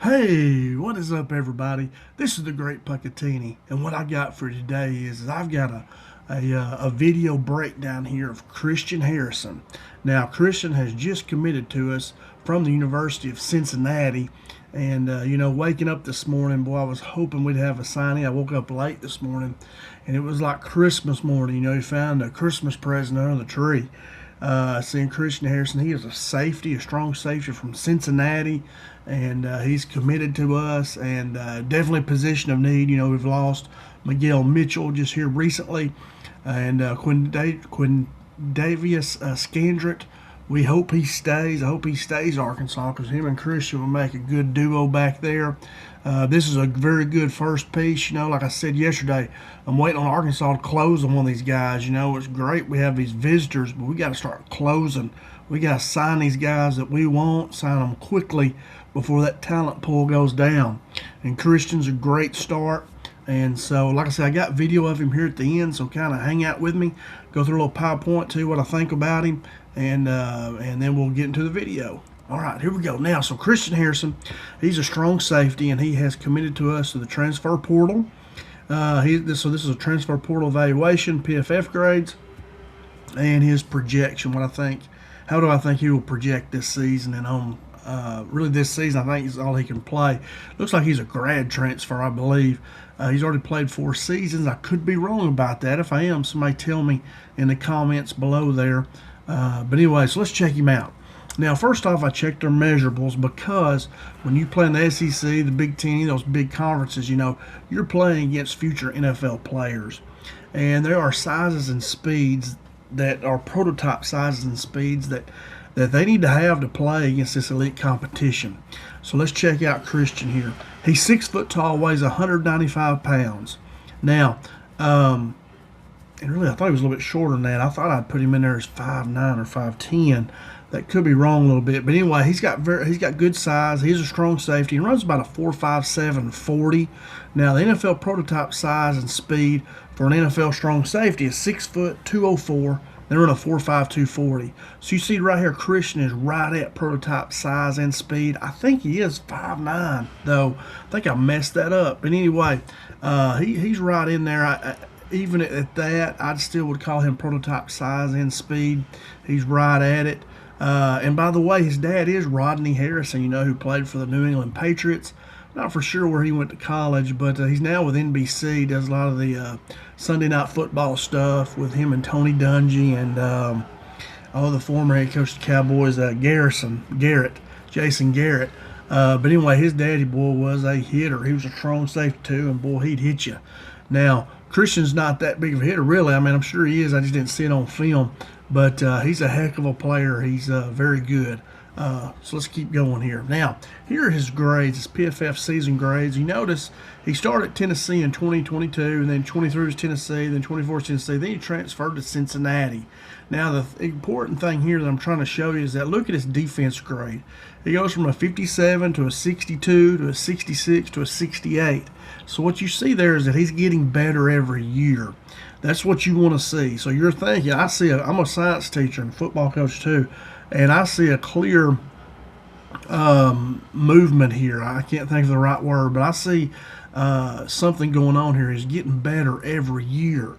Hey, what is up, everybody? This is the Great Puckettini, and what I got for today is I've got a video breakdown here of Christian Harrison. Now, Christian has just committed to us from the University of Cincinnati, and waking up this morning, boy, I was hoping we'd have a signing. I woke up late this morning, and it was like Christmas morning. He found a Christmas present under the tree. Seeing Christian Harrison, he is a safety, a strong safety from Cincinnati, and he's committed to us, and definitely a position of need. We've lost Miguel Mitchell just here recently, and Quindavius Scandrett. We hope he stays. I hope he stays Arkansas, because him and Christian will make a good duo back there. This is a very good first piece. Like I said yesterday, I'm waiting on Arkansas to close on one of these guys. It's great we have these visitors, but we got to start closing. We got to sign these guys that we want, sign them quickly before that talent pool goes down. And Christian's a great start. And so, like I said, I got video of him here at the end, so kind of hang out with me, go through a little PowerPoint, tell you what I think about him, and then we'll get into the video. All right, here we go. Now, so Christian Harrison, he's a strong safety, and he has committed to us to the transfer portal. So this is a transfer portal evaluation, PFF grades, and his projection. How do I think he will project this season and on? Really, this season, I think is all he can play. Looks like he's a grad transfer, I believe. He's already played 4 seasons. I could be wrong about that. If I am, somebody tell me in the comments below there. But anyway, so let's check him out. Now, first off, I checked their measurables, because when you play in the SEC, the Big Ten, those big conferences, you're playing against future NFL players. And there are sizes and speeds that are prototype sizes and speeds that they need to have to play against this elite competition. So let's check out Christian here. He's 6 foot tall, weighs 195 pounds. Now, and really I thought he was a little bit shorter than that. I thought I'd put him in there as 5'9" or 5'10". That could be wrong a little bit, but anyway, he's got good size. He's a strong safety. He runs about a 4.57 40. Now, the NFL prototype size and speed for an NFL strong safety is 6 foot 204. They run a 4.52 40. So you see right here, Christian is right at prototype size and speed. I think he is 5'9", though. I think I messed that up. But anyway, he's right in there. Even at that, I still would call him prototype size and speed. He's right at it. And by the way, his dad is Rodney Harrison, who played for the New England Patriots. Not for sure where he went to college, but he's now with NBC, does a lot of the Sunday Night Football stuff with him and Tony Dungy and the former head coach of the Cowboys, Jason Garrett. But anyway, his daddy, boy, was a hitter. He was a strong safety too, and boy, he'd hit you. Now, Christian's not that big of a hitter, really. I mean, I'm sure he is. I just didn't see it on film. But he's a heck of a player. He's very good. So let's keep going here. Now, here are his grades, his PFF season grades. You notice he started at Tennessee in 2022, and then 23 was Tennessee, then 24 was Tennessee, then he transferred to Cincinnati. Now, the important thing here that I'm trying to show you is that look at his defense grade. He goes from a 57 to a 62 to a 66 to a 68. So what you see there is that he's getting better every year. That's what you want to see. So you're thinking, I'm a science teacher and football coach too, and I see a clear movement here. I can't think of the right word, but I see something going on here. He's getting better every year.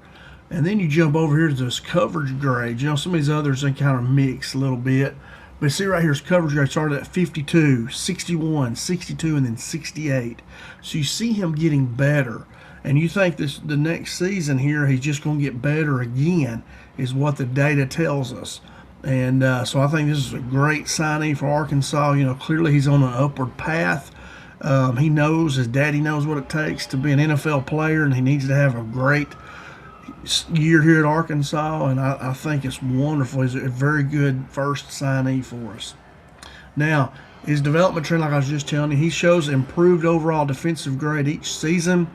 And then you jump over here to this coverage grade. Some of these others, they kind of mix a little bit. But see right here, his coverage grade started at 52, 61, 62, and then 68. So you see him getting better. And you think the next season here, he's just going to get better again, is what the data tells us. And so I think this is a great signing for Arkansas. Clearly he's on an upward path. He knows, his daddy knows what it takes to be an NFL player, and he needs to have a great year here at Arkansas. And I think it's wonderful. He's a very good first signee for us. Now, his development trend, like I was just telling you, he shows improved overall defensive grade each season.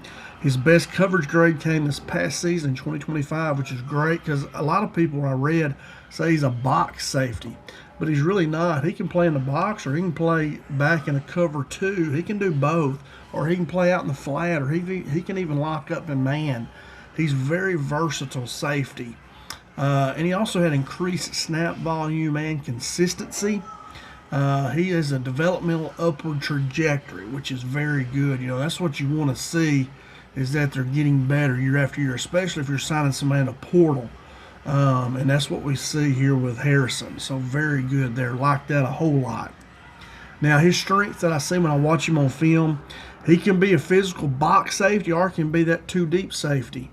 His best coverage grade came this past season, 2025, which is great because a lot of people I read say he's a box safety, but he's really not. He can play in the box, or he can play back in a cover two. He can do both, or he can play out in the flat, or he can even lock up in man. He's very versatile safety. And he also had increased snap volume and consistency. He has a developmental upward trajectory, which is very good. That's what you want to see, is that they're getting better year after year, especially if you're signing somebody in a portal. And that's what we see here with Harrison. So very good there. Like that a whole lot. Now, his strength that I see when I watch him on film, he can be a physical box safety or can be that two deep safety.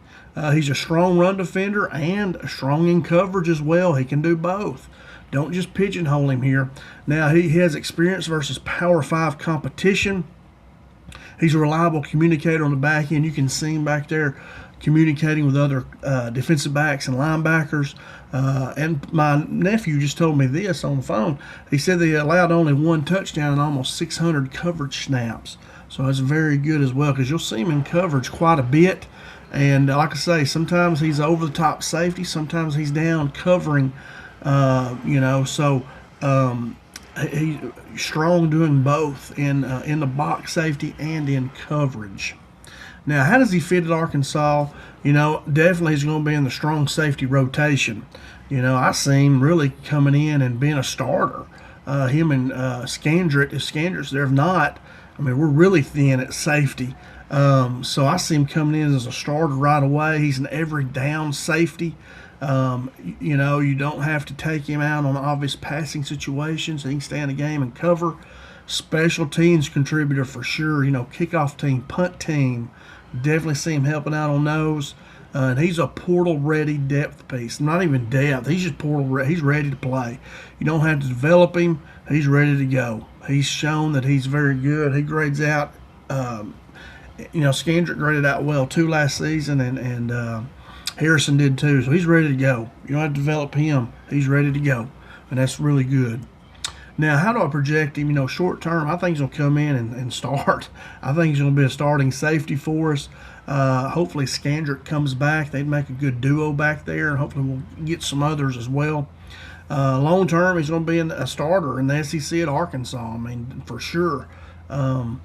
He's a strong run defender and strong in coverage as well. He can do both. Don't just pigeonhole him here. Now, he has experience versus Power 5 competition. He's a reliable communicator on the back end. You can see him back there communicating with other defensive backs and linebackers. And my nephew just told me this on the phone. He said they allowed only one touchdown and almost 600 coverage snaps. So that's very good as well, because you'll see him in coverage quite a bit. And like I say, sometimes he's over the top safety, sometimes he's down covering, so he's strong doing both in the box safety and in coverage. Now, how does he fit at Arkansas? Definitely he's going to be in the strong safety rotation. I see him really coming in and being a starter. Him and Scandrett, if Scandrett's there, if not, we're really thin at safety. So I see him coming in as a starter right away. He's an every down safety. You don't have to take him out on obvious passing situations. He can stay in the game and cover. Special teams contributor for sure. Kickoff team, punt team. Definitely see him helping out on those. And he's a portal-ready depth piece. Not even depth. He's just portal-ready. He's ready to play. You don't have to develop him. He's ready to go. He's shown that he's very good. He grades out. Scandrick graded out well too last season, and Harrison did too. So he's ready to go. You don't have to develop him. He's ready to go, and that's really good. Now, how do I project him? Short term, I think he's going to come in and start. I think he's going to be a starting safety for us. Hopefully, Scandrick comes back. They'd make a good duo back there, and hopefully we'll get some others as well. Long term, he's going to be a starter in the SEC at Arkansas. For sure. How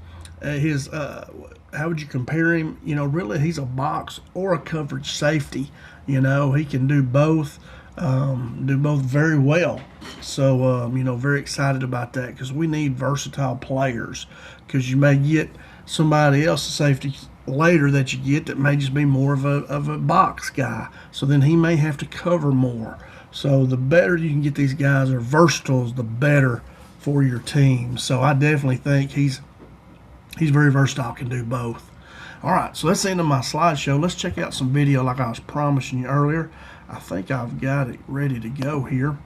would you compare him? Really, he's a box or a coverage safety. He can do both. Very well. So, very excited about that, because we need versatile players, because you may get somebody else, a safety later that you get, that may just be more of a box guy. So then he may have to cover more. So the better you can get these guys are versatile, the better for your team. So I definitely think he's very versatile, can do both. All right, so that's the end of my slideshow. Let's check out some video like I was promising you earlier. I think I've got it ready to go here.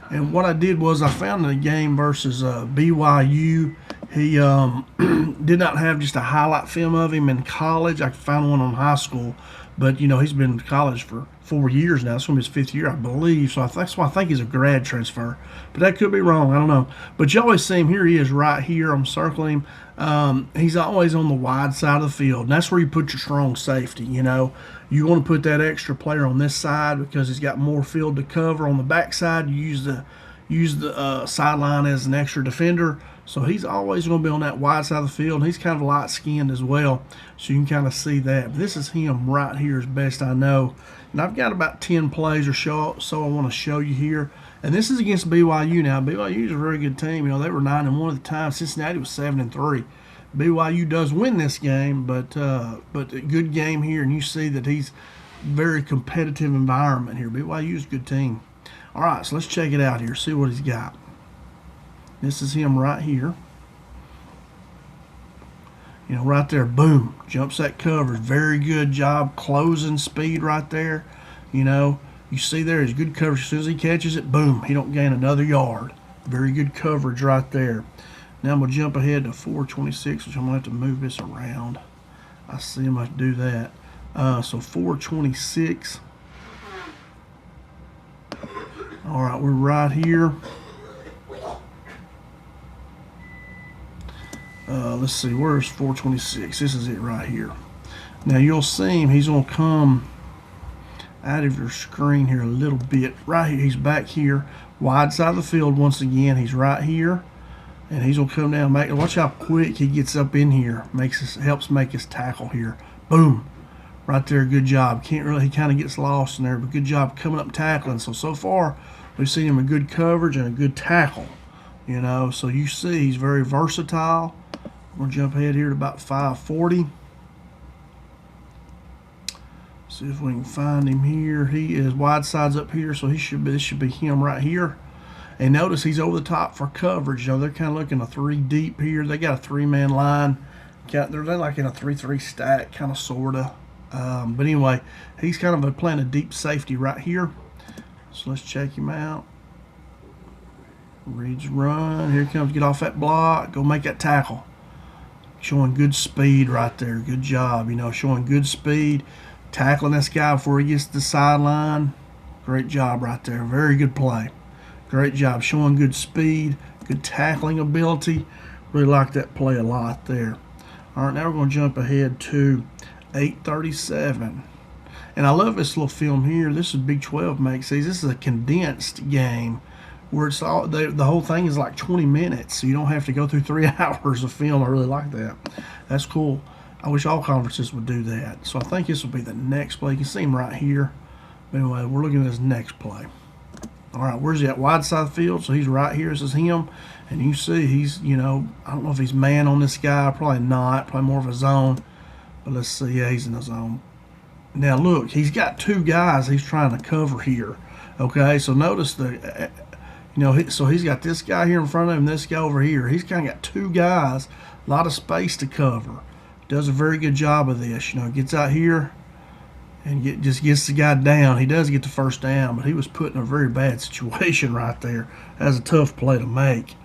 And what I did was I found the game versus BYU. He did not have just a highlight film of him in college. I found one on high school. But, he's been in college for 4 years now. It's going to be his 5th year, I believe. So that's why I think he's a grad transfer. But that could be wrong. I don't know. But you always see him. Here he is right here. I'm circling him. He's always on the wide side of the field. And that's where you put your strong safety, You want to put that extra player on this side because he's got more field to cover. On the back side, you use the sideline as an extra defender. So he's always going to be on that wide side of the field. And he's kind of light-skinned as well, so you can kind of see that. But this is him right here as best I know. And I've got about 10 plays or so I want to show you here. And this is against BYU now. BYU is a very good team. They were 9-1 at the time. Cincinnati was 7-3. BYU does win this game, but a good game here. And you see that he's very competitive environment here. BYU is a good team. All right, so let's check it out here, see what he's got. This is him right here. Right there, boom, jumps that coverage. Very good job closing speed right there. You see there is good coverage. As soon as he catches it, boom, he don't gain another yard. Very good coverage right there. Now I'm going to jump ahead to 426, which I'm going to have to move this around. I see him have to do that. So 426. All right, we're right here. Let's see, where's 426? This is it right here. Now you'll see him, he's going to come out of your screen here a little bit. Right here, he's back here, wide side of the field once again. He's right here, and he's going to come down. Watch how quick he gets up in here. Helps make his tackle here. Boom. Right there, good job. He kind of gets lost in there, but good job coming up tackling. So far, we've seen him in good coverage and a good tackle. You know, so you see he's very versatile. We're gonna jump ahead here to about 540. See if we can find him here. He is wide sides up here, so this should be him right here. And notice he's over the top for coverage. You know, they're kind of looking a 3 deep here. They got a 3-man line. They're like in a 3-3 stack, kind of, sort of. But anyway, he's kind of playing a deep safety right here. So let's check him out. Reads run. Here he comes. Get off that block. Go make that tackle. Showing good speed right there. Good job. You know, showing good speed. Tackling this guy before he gets to the sideline. Great job right there. Very good play. Great job. Showing good speed. Good tackling ability. Really like that play a lot there. All right, now we're going to jump ahead to 8:37. And I love this little film here. This is Big 12 makes these. This is a condensed game where it's all the whole thing is like 20 minutes, so you don't have to go through 3 hours of film. I really like that. That's cool. I wish all conferences would do that. So I think this will be the next play. You can see him right here. But anyway, we're looking at his next play. All right, where's he at? Wide side of the field. So he's right here. This is him. And you see he's, you know, I don't know if he's man on this guy. Probably not. Probably more of a zone. But let's see. Yeah, he's in the zone. Now, look, he's got 2 guys he's trying to cover here. Okay, so notice the, you know, so he's got this guy here in front of him, this guy over here. He's kind of got 2 guys, a lot of space to cover. Does a very good job of this. You know, gets out here and just gets the guy down. He does get the first down, but he was put in a very bad situation right there. That's a tough play to make.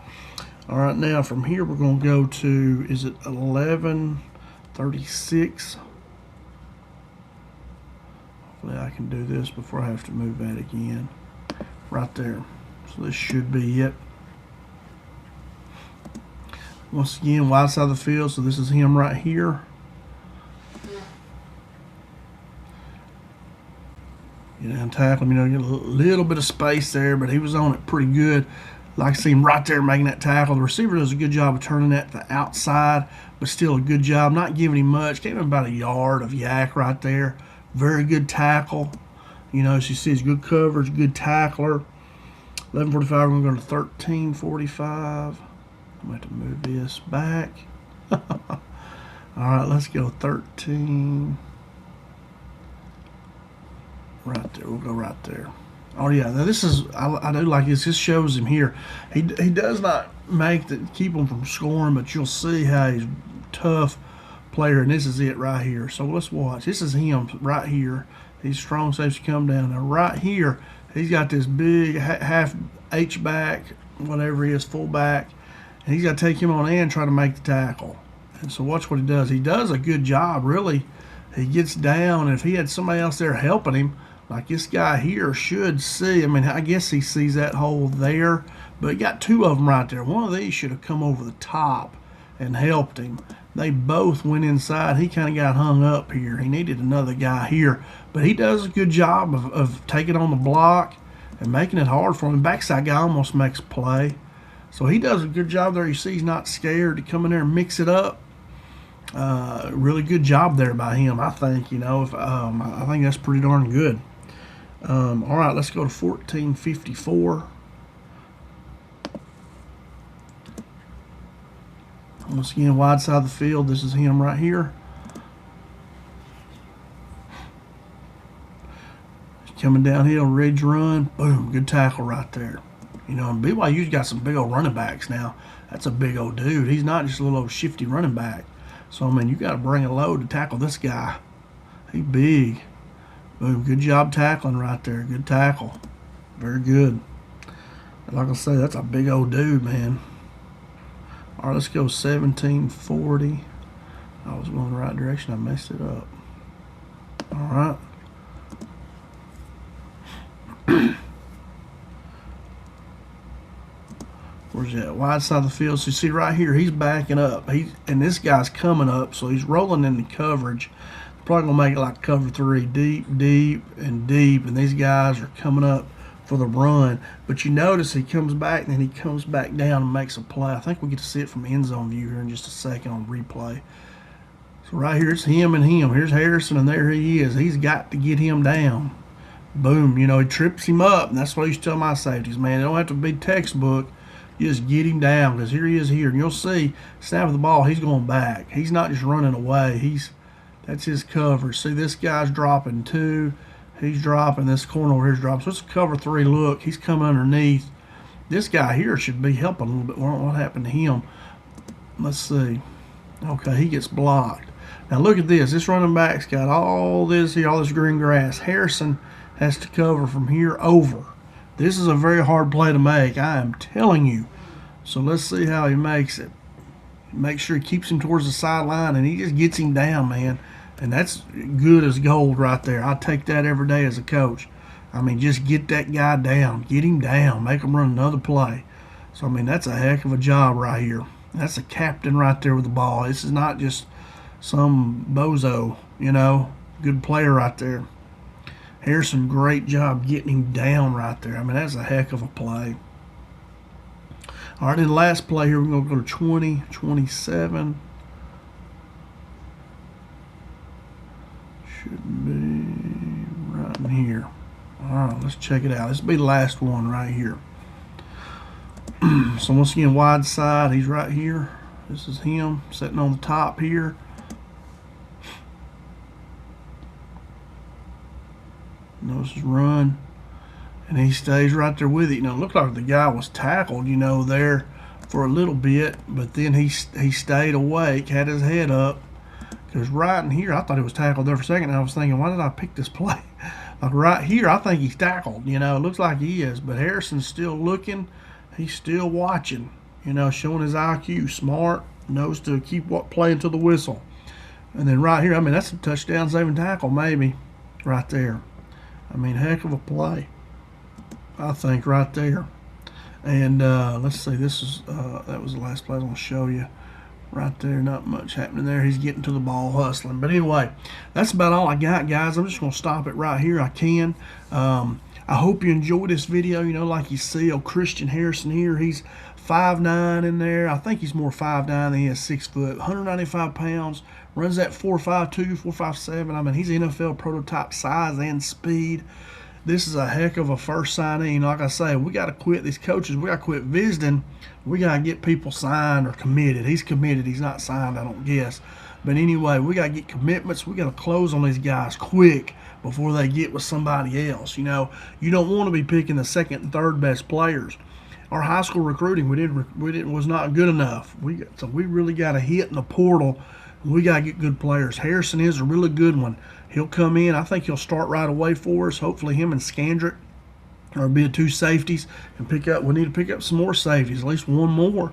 All right, now from here we're going to go to, is it 11:36? Hopefully I can do this before I have to move that again. Right there. So this should be it. Once again, wide side of the field, so this is him right here. You know, and tackle him, you know, get a little bit of space there, but he was on it pretty good. Like to see him right there making that tackle. The receiver does a good job of turning that to the outside, but still a good job. Not giving him much. Gave him about a yard of yak right there. Very good tackle. You know, as you see, it's good coverage, good tackler. 11:45, we're going to go to 13:45. I'm going to have to move this back. All right, let's go 13. Right there. We'll go right there. Oh, yeah. Now, this is, I do like this. This shows him here. He does not keep him from scoring, but you'll see how he's a tough player, and this is it right here. So let's watch. This is him right here. He's strong safety come down. Now, right here, he's got this big half H-back, whatever he is, fullback. And he's got to take him on and try to make the tackle. And so watch what he does. He does a good job, really. He gets down. And if he had somebody else there helping him, like this guy here should see. I mean, I guess he sees that hole there. But he got 2 of them right there. One of these should have come over the top and helped him. They both went inside. He kind of got hung up here. He needed another guy here. But he does a good job of taking on the block and making it hard for him. Backside guy almost makes a play. So he does a good job there. You see he's not scared to come in there and mix it up. Really good job there by him, I think. You know, I think that's pretty darn good. All right, let's go to 14:54. Once again, wide side of the field. This is him right here. Coming downhill, ridge run. Boom, good tackle right there. You know, and BYU's got some big old running backs now. That's a big old dude. He's not just a little old shifty running back. So, I mean, you got to bring a load to tackle this guy. He's big. Boom, good job tackling right there. Good tackle. Very good. Like I say, that's a big old dude, man. All right, let's go 17:40. I was going the right direction. I messed it up. All right. Where's that? Wide side of the field. So you see right here, he's backing up. And this guy's coming up, so he's rolling into coverage. Probably gonna make it like cover 3, deep, deep, and deep. And these guys are coming up for the run. But you notice he comes back, and then he comes back down and makes a play. I think we get to see it from end zone view here in just a second on replay. So right here, it's him and him. Here's Harrison, and there he is. He's got to get him down. Boom. You know, he trips him up, and that's what I used to tell my safeties, man. They don't have to be textbook. Just get him down, because here he is here. And you'll see, snap of the ball, he's going back. He's not just running away. That's his cover. See, this guy's dropping 2. He's dropping. This corner over here's dropping. So it's a cover 3 look. He's coming underneath. This guy here should be helping a little bit. What happened to him? Let's see. Okay, he gets blocked. Now look at this. This running back's got all this here, all this green grass. Harrison has to cover from here over. This is a very hard play to make, I am telling you. So let's see how he makes it. Make sure he keeps him towards the sideline, and he just gets him down, man. And that's good as gold right there. I take that every day as a coach. I mean, just get that guy down. Get him down. Make him run another play. So, I mean, that's a heck of a job right here. That's a captain right there with the ball. This is not just some bozo, you know. Good player right there. Harrison, great job getting him down right there. I mean, that's a heck of a play. All right, then the last play here, we're going to go to 20, 27. Should be right in here. All right, let's check it out. This will be the last one right here. So once again, wide side, he's right here. This is him sitting on the top here. Notice his run, and he stays right there with it. You know, it looked like the guy was tackled, you know, there for a little bit, but then he stayed awake, had his head up. Because right in here, I thought he was tackled there for a second. And I was thinking, why did I pick this play? Like right here, I think he's tackled. You know, it looks like he is, but Harrison's still looking. He's still watching. You know, showing his IQ, smart, knows to keep playing to the whistle. And then right here, I mean, that's a touchdown saving tackle, maybe, right there. I mean, heck of a play, I think, right there. And let's see, this is that was the last play I was going to show you. Right there, not much happening there. He's getting to the ball, hustling. But anyway, that's about all I got, guys. I'm just going to stop it right here. I can. I hope you enjoyed this video. You know, like you see, Christian Harrison here, he's 5'9" in there. I think he's more 5'9" than he is 6 foot. 195 pounds. Runs that 4.52, 4.57. I mean, he's NFL prototype size and speed. This is a heck of a first signing. Like I say, we got to quit, these coaches, we got to quit visiting. We got to get people signed or committed. He's committed. He's not signed, I don't guess. But anyway, we got to get commitments. We got to close on these guys quick before they get with somebody else. You know, you don't want to be picking the second and third best players. Our high school recruiting, was not good enough. So we really got to hit in the portal. We got to get good players. Harrison is a really good one. He'll come in. I think he'll start right away for us. Hopefully him and Scandrick or be 2 safeties and pick up. We need to pick up some more safeties, at least one more.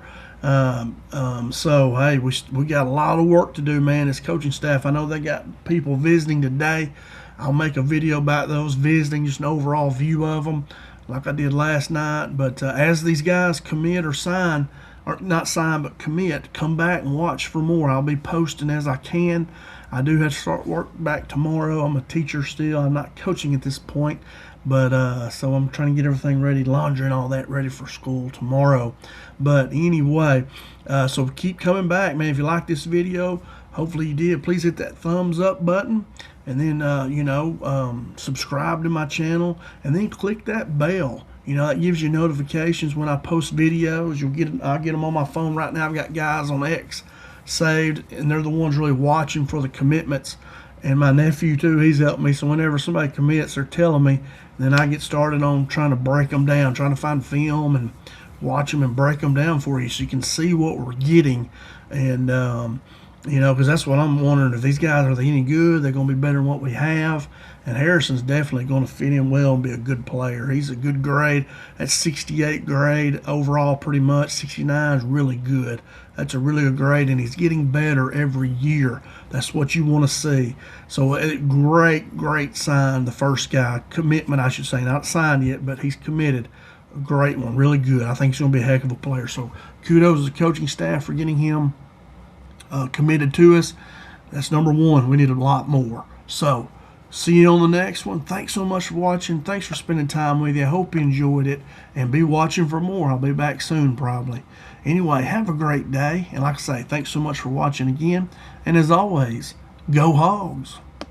So hey, we got a lot of work to do, man. As coaching staff, I know they got people visiting today. I'll make a video about those visiting, just an overall view of them, like I did last night. But as these guys commit or sign, or not sign but commit, come back and watch for more. I'll be posting as I can. I do have to start work back tomorrow. I'm a teacher still. I'm not coaching at this point, but so I'm trying to get everything ready, laundry and all that ready for school tomorrow. But anyway, so keep coming back, man. If you like this video, hopefully you did, please hit that thumbs up button, and then subscribe to my channel, and then click that bell. You know, that gives you notifications when I post videos. I'll get them on my phone right now. I've got guys on X saved, and they're the ones really watching for the commitments. And my nephew too, he's helped me. So whenever somebody commits, they're telling me. Then I get started on trying to break them down, trying to find film and watch them and break them down for you, so you can see what we're getting. And you know, because that's what I'm wondering. If these guys, are they any good? They're going to be better than what we have. And Harrison's definitely going to fit in well and be a good player. He's a good grade. That's 68 grade overall, pretty much. 69 is really good. That's a really good grade, and he's getting better every year. That's what you want to see. So great sign, the first guy. Commitment, I should say. Not signed yet, but he's committed. A great one, really good. I think he's going to be a heck of a player. So kudos to the coaching staff for getting him committed to us. That's number one. We need a lot more. So see you on the next one. Thanks so much for watching. Thanks for spending time with you. I hope you enjoyed it, and be watching for more. I'll be back soon probably. Anyway, have a great day, and like I say, thanks so much for watching again, and as always, go Hogs.